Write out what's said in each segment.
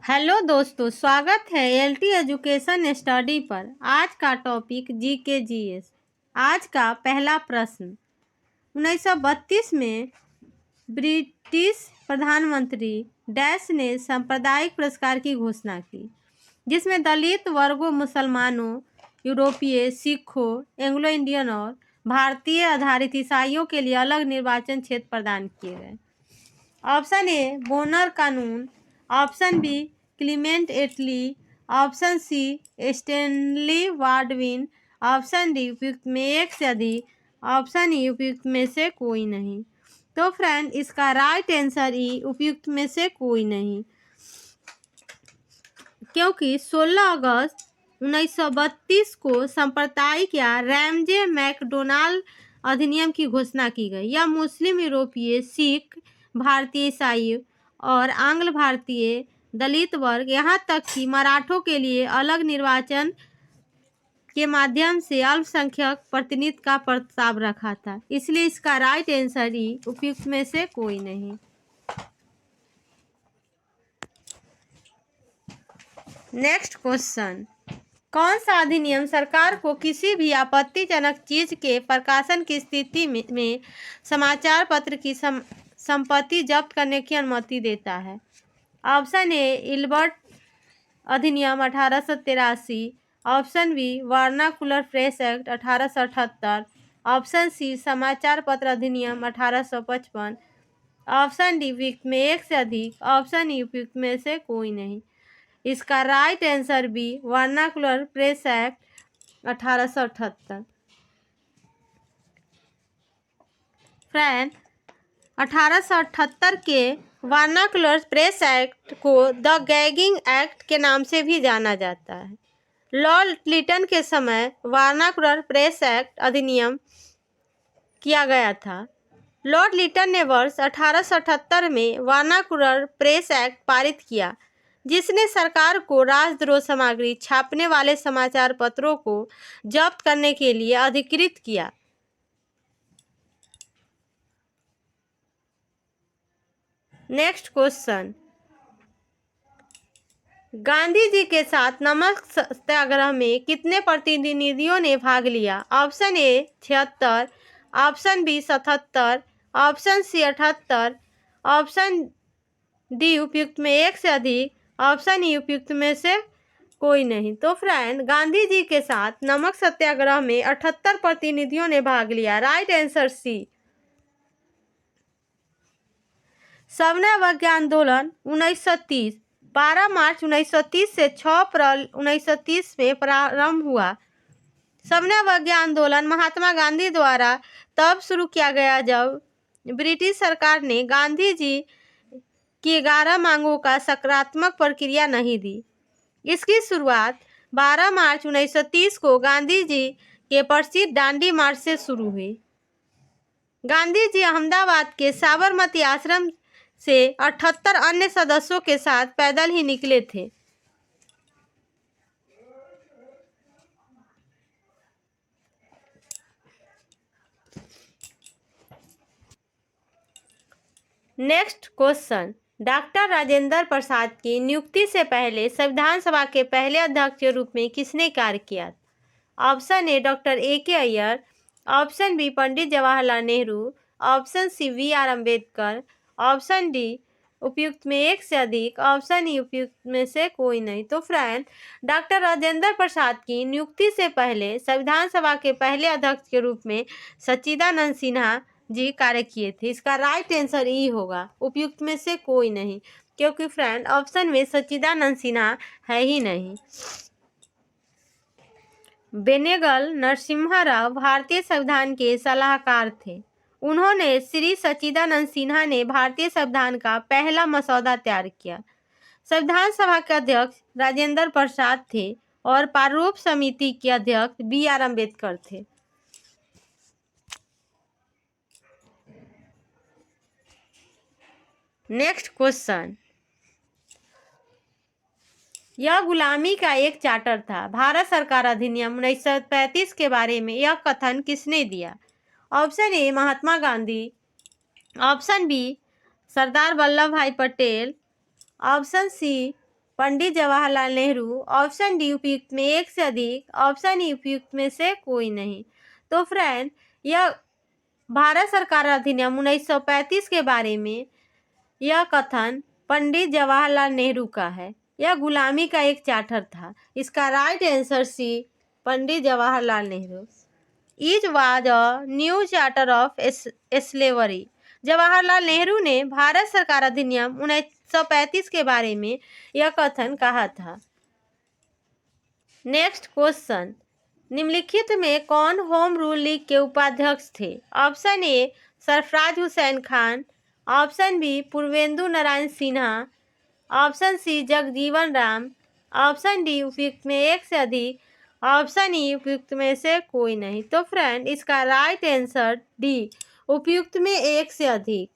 Hello दोस्तों, स्वागत है एलटी एजुकेशन स्टडी पर। आज का टॉपिक जीके जीएस। आज का पहला प्रश्न, 1932 में ब्रिटिश प्रधानमंत्री डैश ने सांप्रदायिक पुरस्कार की घोषणा की, जिसमें दलित वर्गों, मुसलमानों, यूरोपीय, सिखों, एंग्लो इंडियन और भारतीय आधारित ईसाइयों के लिए अलग निर्वाचन क्षेत्र प्रदान किए गए। ऑप्शन ए बोनर कानून, option B Clement Attlee, option C Stanley Baldwin, option D उपयुक्त में एक से अधिक, ऑप्शन ई उपयुक्त में से कोई नहीं। तो फ्रेंड, इसका राइट आंसर ई उपयुक्त में से कोई नहीं, क्योंकि 16 अगस्त 1932 को सांप्रदायिक या रैमजे मैकडोनाल्ड अधिनियम की घोषणा की गई। यह मुस्लिम, यूरोपीय, सिख, भारतीय ईसाई और आंग्ल भारतीय दलित वर्ग, यहाँ तक कि मराठों के लिए अलग निर्वाचन के माध्यम से अल्पसंख्यक प्रतिनिधित्व का प्रस्ताव रखा था। इसलिए इसका राइट आंसर ई उपयुक्त में से कोई नहीं। नेक्स्ट क्वेश्चन, कौन सा अधिनियम सरकार को किसी भी आपत्तिजनक चीज के प्रकाशन की स्थिति में समाचार पत्र की संपत्ति जब्त करने की अनुमति देता है? ऑप्शन ए इल्बर्ट अधिनियम 1883, option B vernacular press act 1878, option C समाचार पत्र अधिनियम 1855, ऑप्शन डी उपयुक्त में एक से अधिक, ऑप्शन ई उपयुक्त में से कोई नहीं। इसका right answer B vernacular press act 1878। Friend, 1878 के वर्नाकुलर प्रेस एक्ट को द गैगिंग एक्ट के नाम से भी जाना जाता है। लॉर्ड लिटन के समय वर्नाकुलर प्रेस एक्ट अधिनियम किया गया था। लॉर्ड लिटन ने वर्ष 1878 में वर्नाकुलर प्रेस एक्ट पारित किया, जिसने सरकार को राजद्रोह सामग्री छापने वाले समाचार पत्रों को जब्त करने के लिए अधिकृत किया। नेक्स्ट क्वेश्चन, गांधी जी के साथ नमक सत्याग्रह में कितने प्रतिनिधियों ने भाग लिया? Option A 76, option B 77, option C 78, option D उपयुक्त में एक से अधिक, ऑप्शन ई उपयुक्त में से कोई नहीं। तो फ्रेंड, गांधी जी के साथ नमक सत्याग्रह में 78 प्रतिनिधियों ने भाग लिया। Right answer C. सविनय अवज्ञा आंदोलन 1930 12 मार्च 1930 से 6 अप्रैल 1930 में प्रारंभ हुआ। सविनय अवज्ञा आंदोलन महात्मा गांधी द्वारा तब शुरू किया गया जब ब्रिटिश सरकार ने गांधी जी की 11 मांगों का सकारात्मक प्रतिक्रिया नहीं दी। इसकी शुरुआत 12 मार्च 1930 को गांधी जी के प्रसिद्ध दांडी मार्च से शुरू हुई। गांधी जी अहमदाबाद के साबरमती आश्रम से 78 अन्य सदस्यों के साथ पैदल ही निकले थे। Next question, doctor Rajendra Prasad की नियुक्ति से पहले संविधान सभा के पहले अध्यक्ष के रूप में किसने कार्य किया? Option A doctor A K. Iyer, option B Pandit Jawaharlal Nehru, option C B R. Ambedkar, option D उपयुक्त में एक से अधिक, ऑप्शन ई उपयुक्त में से कोई नहीं। तो फ्रेंड, डॉक्टर राजेंद्र प्रसाद की नियुक्ति से पहले संविधान सभा के पहले अध्यक्ष के रूप में सच्चिदानंद सिन्हा जी कार्य किए थे। इसका राइट आंसर ई होगा, उपयुक्त में से कोई नहीं, क्योंकि फ्रेंड ऑप्शन में सच्चिदानंद सिन्हा है ही नहीं। बेनेगल नरसिम्हा राव भारतीय संविधान के सलाहकार थे। उन्होंने श्री सच्चिदानंद सिन्हा ने भारतीय संविधान का पहला मसौदा तैयार किया। संविधान सभा के अध्यक्ष राजेंद्र प्रसाद थे और प्रारूप समिति के अध्यक्ष बी.आर. अम्बेडकर थे। नेक्स्ट क्वेश्चन, यह गुलामी का एक चार्टर था। भारत सरकार अधिनियम 1935 के बारे में यह कथन किसने दिया? Option A Mahatma Gandhi, option B Sardar Vallabh Bhai Patel, option C Pandit Jawaharlal Nehru, option D उपयुक्त में एक से अधिक, ऑप्शन ई उपयुक्त में से कोई नहीं। तो फ्रेंड, यह भारत सरकार अधिनियम 1935 के बारे में यह कथन पंडित जवाहरलाल नेहरू का है। यह गुलामी का एक चार्टर था। इसका right answer C, Pandit Jawaharlal Nehru. Is was a new charter of slavery. Jawaharlal Nehru ने भारत सरकार अधिनियम 1935 के बारे में यह कथन कहा था। नेक्स्ट क्वेश्चन, निम्नलिखित में कौन होम रूल लीग के उपाध्यक्ष थे? Option A Sarfaraz Hussain Khan, option B Purvendu Narayan Sinha, option C Jagjivan Ram, option D उपयुक्त में एक से अधिक, ऑप्शन ई उपयुक्त में से कोई नहीं। तो फ्रेंड, इसका राइट आंसर डी, उपयुक्त में एक से अधिक।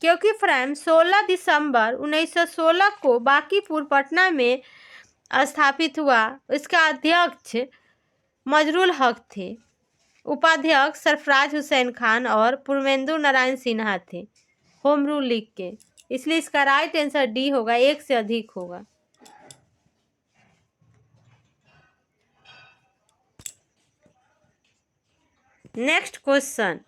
क्योंकि फ्रेंड 16 दिसंबर 1916 को बांकीपुर पटना में स्थापित हुआ। इसका अध्यक्ष मजरुल हक थे, उपाध्यक्ष सरफराज हुसैन खान और पूर्वेंदु नारायण सिन्हा थे होम रूल लीग के। इसलिए इसका राइट आंसर डी होगा, एक से अधिक होगा। नेक्स्ट क्वेश्चन,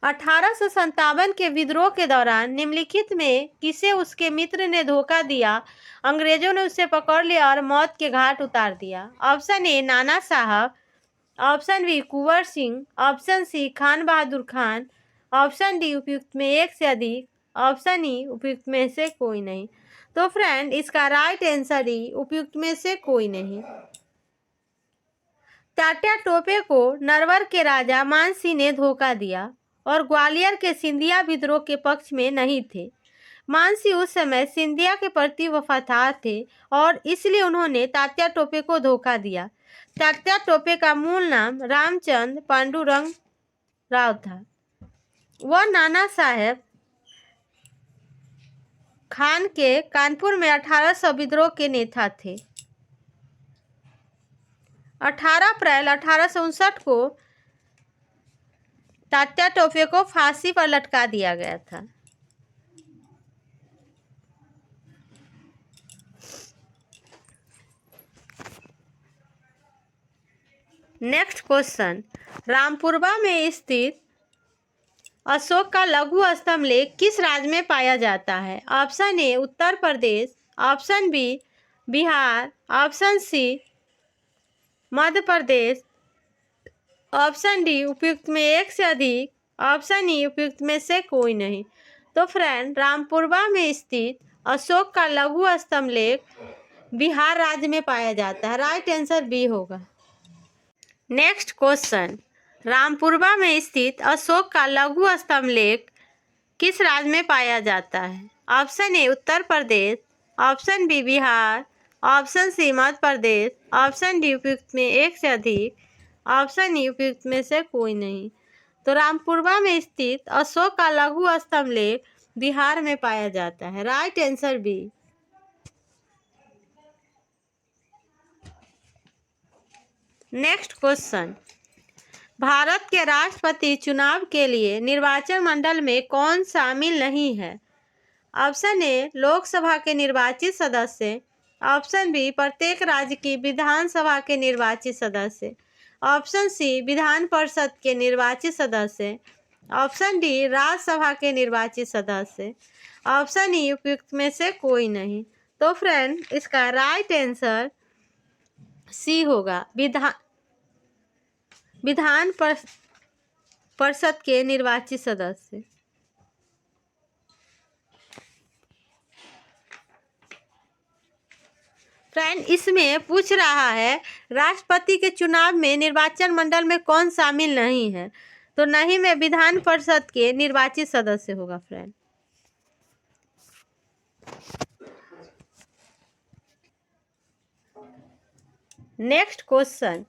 1857 के विद्रोह के दौरान निम्नलिखित में किसे उसके मित्र ने धोखा दिया? अंग्रेजों ने उसे पकड़ लिया और मौत के घाट उतार दिया। ऑप्शन ए नाना साहब, option B Kunwar Singh, option C Khan बहादुर खान, ऑप्शन डी उपयुक्त में एक से अधिक, ऑप्शन ई उपयुक्त में से कोई नहीं। तो फ्रेंड, इसका राइट आंसर ई, उपयुक्त में से कोई नहीं। तात्या टोपे को नरवर के राजा मानसिंह ने धोखा दिया और ग्वालियर के सिंधिया विद्रोह के पक्ष में नहीं थे। मानसिंह उस समय सिंधिया के प्रति वफादार थे और इसलिए उन्होंने तात्या टोपे को धोखा दिया। तात्या टोपे का मूल नाम रामचंद्र पांडुरंग राव था। वह नाना साहेब खान के कानपुर में 1800 विद्रोह के नेता थे। 18 अप्रैल 1859 को तात्या टोपे को फांसी पर लटका दिया गया था। नेक्स्ट क्वेश्चन, रामपुरवा में स्थित अशोक का लघु स्तंभ लेख किस राज्य में पाया जाता है? Option A Uttar Pradesh, option B Bihar, option C Madhya Pradesh, option D उपयुक्त में एक से अधिक, ऑप्शन ई उपयुक्त में से कोई नहीं। तो फ्रेंड, रामपुरवा में स्थित अशोक का लघु स्तंभ लेख बिहार राज्य में पाया जाता है। राइट आंसर बी होगा। नेक्स्ट क्वेश्चन, रामपुरवा में स्थित अशोक का लघु स्तंभ लेख किस राज्य में पाया जाता है? Option A Uttar Pradesh, option B Bihar, option C Madhya Pradesh, option D उपयुक्त में एक से अधिक, ऑप्शन ई उपयुक्त में से कोई नहीं। तो रामपुरवा में स्थित अशोक का लघु स्तंभ लेख बिहार में पाया जाता है। Right answer B. Next question, Bharat के राष्ट्रपति चुनाव के लिए निर्वाचन मंडल में कौन शामिल नहीं है? ऑप्शन ए लोकसभा के निर्वाचित सदस्य, ऑप्शन बी प्रत्येक राज्य की विधानसभा के निर्वाचित सदस्य, ऑप्शन सी विधान परिषद के निर्वाचित सदस्य, ऑप्शन डी राज्यसभा के निर्वाचित सदस्य, ऑप्शन ई उपयुक्त में से कोई नहीं। तो फ्रेंड, इसका राइट आंसर सी होगा, विधान परिषद के निर्वाचित सदस्य। फ्रेंड, इसमें पूछ रहा है राष्ट्रपति के चुनाव में निर्वाचन मंडल में कौन शामिल नहीं है, तो नहीं में विधान परिषद के निर्वाचित सदस्य होगा। फ्रेंड, नेक्स्ट क्वेश्चन,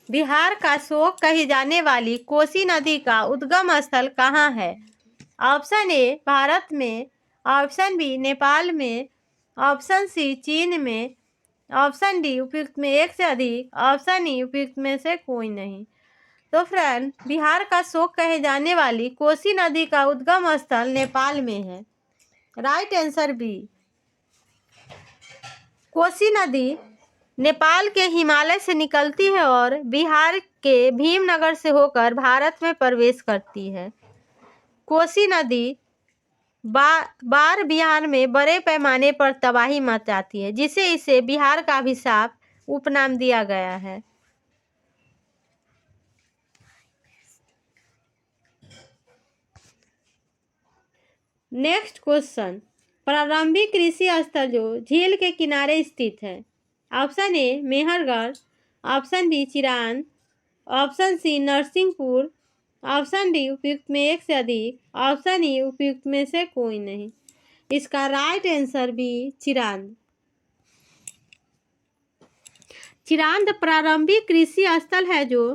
बिहार का शोक कही जाने वाली कोसी नदी का उद्गम स्थल कहाँ है? ऑप्शन ए भारत में, ऑप्शन बी नेपाल में, ऑप्शन सी चीन में, ऑप्शन डी उपयुक्त में एक से अधिक, ऑप्शन ई उपयुक्त में से कोई नहीं। तो फ्रेंड, बिहार का शोक कहे जाने वाली कोसी नदी का उद्गम स्थल नेपाल में है। Right answer B. कोसी नदी नेपाल के हिमालय से निकलती है और बिहार के भीमनगर से होकर भारत में प्रवेश करती है। कोसी नदी बार बिहार में बड़े पैमाने पर तबाही मचाती है, जिसे इसे बिहार का अभिशाप उपनाम दिया गया है। नेक्स्ट क्वेश्चन, प्रारंभिक कृषि स्थल जो झील के किनारे स्थित है। Option A Mehrgarh, option B Chiran, option C Narsinghpur, option D उपयुक्त में एक से अधिक, ऑप्शन ई उपयुक्त में से कोई नहीं। इसका right answer B Chirand. Chirand प्रारंभिक कृषि स्थल है जो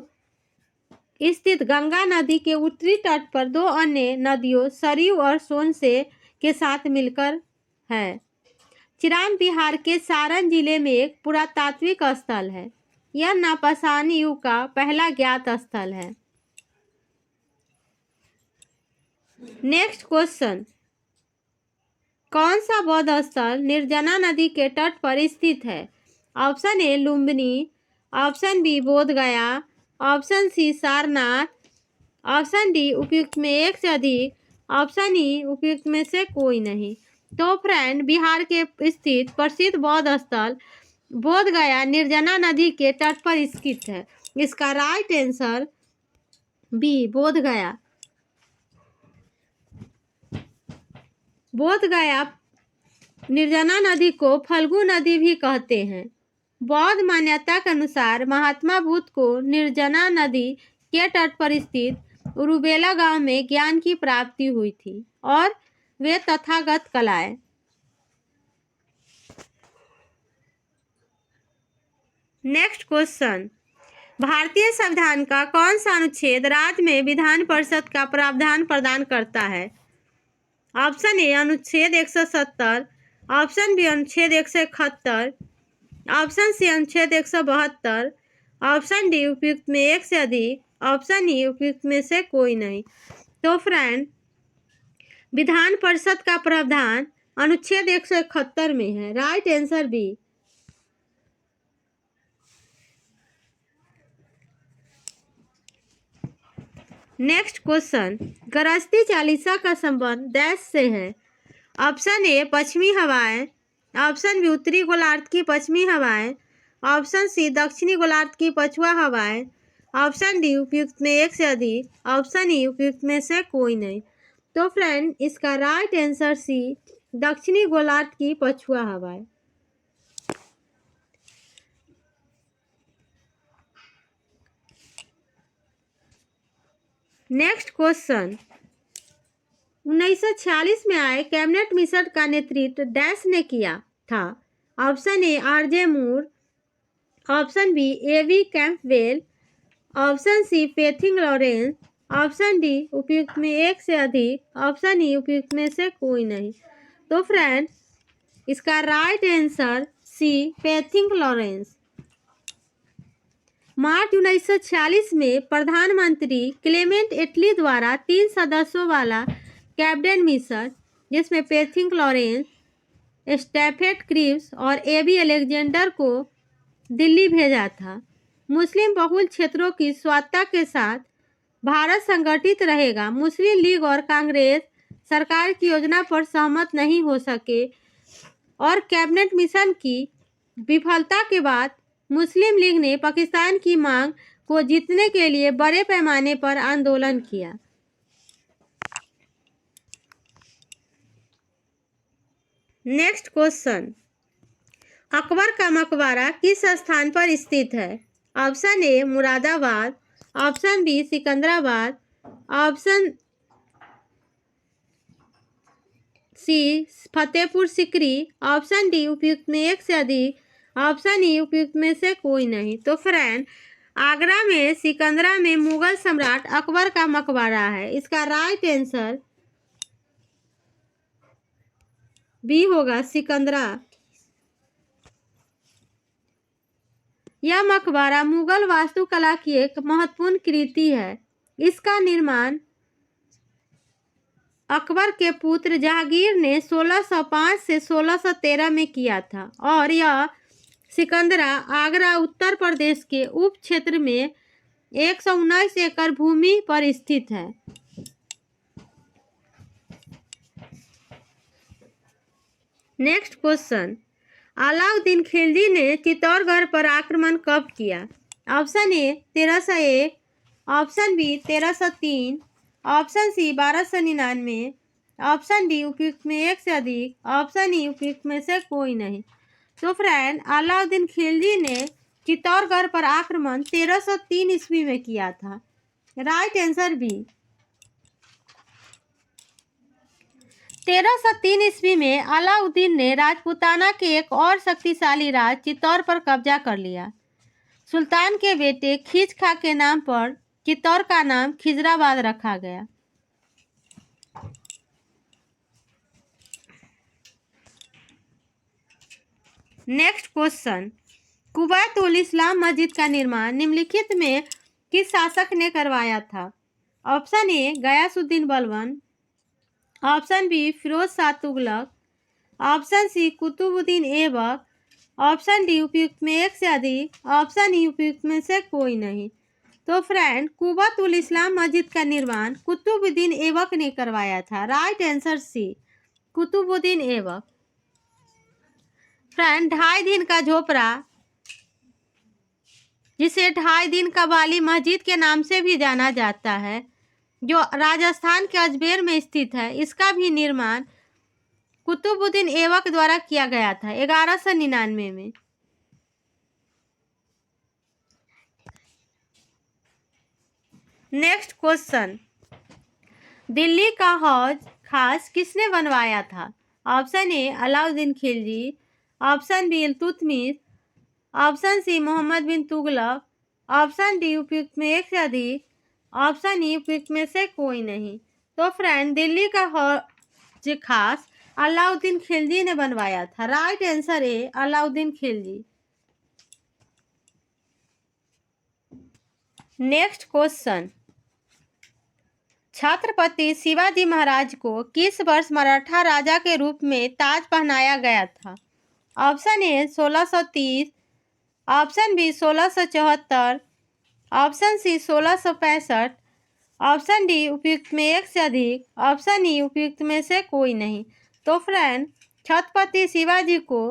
स्थित गंगा नदी के उत्तरी तट पर दो अन्य नदियों सरयू और सोन से के साथ मिलकर है। चिरांद बिहार के सारण जिले में एक पुरातात्विक स्थल है। यह नवपाषाण युग का पहला ज्ञात स्थल है। नेक्स्ट क्वेश्चन, कौन सा बौद्ध स्थल निर्जना नदी के तट पर स्थित है। Option A Lumbini, option B Bodh Gaya, option C Sarnath, option D उपयुक्त में एक से अधिक, ऑप्शन ई उपयुक्त में से कोई नहीं। तो फ्रेंड, बिहार के स्थित प्रसिद्ध बौद्ध स्थल बोध गया निर्जना नदी के तट पर स्थित है। इसका राइट आंसर बी बोध गया। बोध गया निर्जना नदी को फल्गु नदी भी कहते हैं। बौद्ध मान्यता के अनुसार महात्मा बुद्ध को निर्जना नदी के तट पर स्थित उरुबेला गांव में ज्ञान की प्राप्ति हुई थी और वे तथागत कहलाए। नेक्स्ट क्वेश्चन, भारतीय संविधान का कौन सा अनुच्छेद राज्य में विधान परिषद का प्रावधान प्रदान करता है। ऑप्शन ए अनुच्छेद 170, ऑप्शन बी अनुच्छेद 171, ऑप्शन सी अनुच्छेद 172, ऑप्शन डी उपयुक्त में एक से अधिक, ऑप्शन ई उपयुक्त में से कोई नहीं। तो फ्रेंड, विधान परिषद का प्रावधान अनुच्छेद 171 में है। Right answer B. Next question, गरजती चालीसा का संबंध देश से है। ऑप्शन ए पश्चिमी हवाएं, ऑप्शन बी उत्तरी गोलार्ध की पश्चिमी हवाएं, ऑप्शन सी दक्षिणी गोलार्ध की पछुआ हवाएं, ऑप्शन डी उपयुक्त में एक से अधिक, ऑप्शन ई उपयुक्त में से कोई नहीं। तो फ्रेंड, इसका राइट आंसर सी दक्षिणी गोलार्ध की पछुआ हवाएं। नेक्स्ट क्वेश्चन, 1946 में आए कैबिनेट मिशन का नेतृत्व डैश ने किया था। Option A R J Moore, option B A V Campbell, option C Pethick Lawrence, option D उपयुक्त में एक से अधिक, ऑप्शन ई उपयुक्त में से कोई नहीं। तो फ्रेंड, इसका राइट आंसर सी पेथिंग लॉरेंस। मार्च 1946 में प्रधानमंत्री क्लेमेंट एटली द्वारा 3 सदस्यों वाला कैबिनेट मिशन, जिसमें पेथिंग लॉरेंस, स्टेफेट क्रिप्स और एबी अलेक्जेंडर को दिल्ली भेजा था। मुस्लिम बहुल क्षेत्रों की स्वायत्तता के साथ भारत संगठित रहेगा। मुस्लिम लीग और कांग्रेस सरकार की योजना पर सहमत नहीं हो सके और कैबिनेट मिशन की विफलता के बाद मुस्लिम लीग ने पाकिस्तान की मांग को जीतने के लिए बड़े पैमाने पर आंदोलन किया। नेक्स्ट क्वेश्चन, अकबर का मकबरा किस स्थान पर स्थित है। Option A Moradabad, option B Secunderabad, option C Fatehpur Sikri, option D उपयुक्त में एक से अधिक, ऑप्शन ई उपयुक्त में से कोई नहीं। तो फ्रेंड, आगरा में सिकंदरा में मुगल सम्राट अकबर का मकबरा है। इसका राइट आंसर बी होगा, सिकंदरा। यह मकबरा मुगल वास्तुकला की एक महत्वपूर्ण कृति है। इसका निर्माण अकबर के पुत्र जहांगीर ने 1605 से 1613 में किया था और यह सिकंदरा आगरा उत्तर प्रदेश के उप क्षेत्र में 119 एकड़ भूमि पर स्थित है। नेक्स्ट क्वेश्चन, अलाउद्दीन खिलजी ने चित्तौड़गढ़ पर आक्रमण कब किया? Option A 1301, option B 1303, option C 1299, option D उपयुक्त में एक से अधिक, ऑप्शन ई उपयुक्त में से कोई नहीं। तो फ्रेंड, अलाउद्दीन खिलजी ने चित्तौड़गढ़ पर आक्रमण 1303 ईस्वी में किया था। Right answer B. 1303 ईस्वी में अलाउद्दीन ने राजपूताना के एक और शक्तिशाली राज चित्तौड़ पर कब्जा कर लिया। सुल्तान के बेटे खिज खां के नाम पर चित्तौड़ का नाम खिजराबाद रखा गया। Next question, Kuwait ul Islam मस्जिद का निर्माण निम्नलिखित में किस शासक ने करवाया था? Option A Ghiyasuddin Balban, option B Firoz Shah Tughlaq, option C Qutbuddin Aibak, option D उपयुक्त में एक से अधिक, ऑप्शन ई उपयुक्त में से कोई नहीं। तो फ्रेंड, कुवैत उल इस्लाम मस्जिद का निर्माण कुतुबुद्दीन ऐबक ने करवाया था। Right answer C, Qutbuddin Aibak. Friend, 2.5 दिन का झोपड़ा, जिसे 2.5 दिन का वाली मस्जिद के नाम से भी जाना जाता है, जो राजस्थान के अजमेर में स्थित है, इसका भी निर्माण कुतुबुद्दीन ऐबक द्वारा किया गया था 1199 में। नेक्स्ट क्वेश्चन, दिल्ली का हौज खास किसने बनवाया था? Option A Alauddin Khilji, option B Iltutmish, option C Muhammad bin Tughlaq, option D उपयुक्त में एक से अधिक, ऑप्शन ई उपयुक्त में से कोई नहीं। तो फ्रेंड, दिल्ली का हौज खास अलाउद्दीन खिलजी ने बनवाया था। Right answer A Alauddin Khilji. Next question, Chhatrapati Shivaji Maharaj को किस वर्ष मराठा राजा के रूप में ताज पहनाया गया था? Option A 1630, option B 1674, option C 1665, option D उपयुक्त में एक से अधिक, ऑप्शन ई उपयुक्त में से कोई नहीं। तो फ्रेंड, छत्रपति शिवाजी को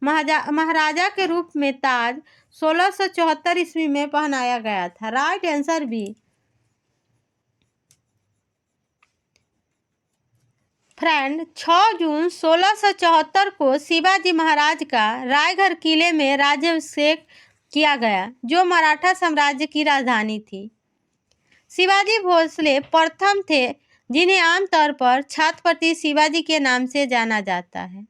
महाराजा के रूप में ताज 1674 ईस्वी में पहनाया गया था। Right answer B. फ्रेंड, 6 जून 1674 को शिवाजी महाराज का रायगढ़ किले में राज्याभिषेक किया गया, जो मराठा साम्राज्य की राजधानी थी। शिवाजी भोसले प्रथम थे जिन्हें आमतौर पर छत्रपति शिवाजी के नाम से जाना जाता है।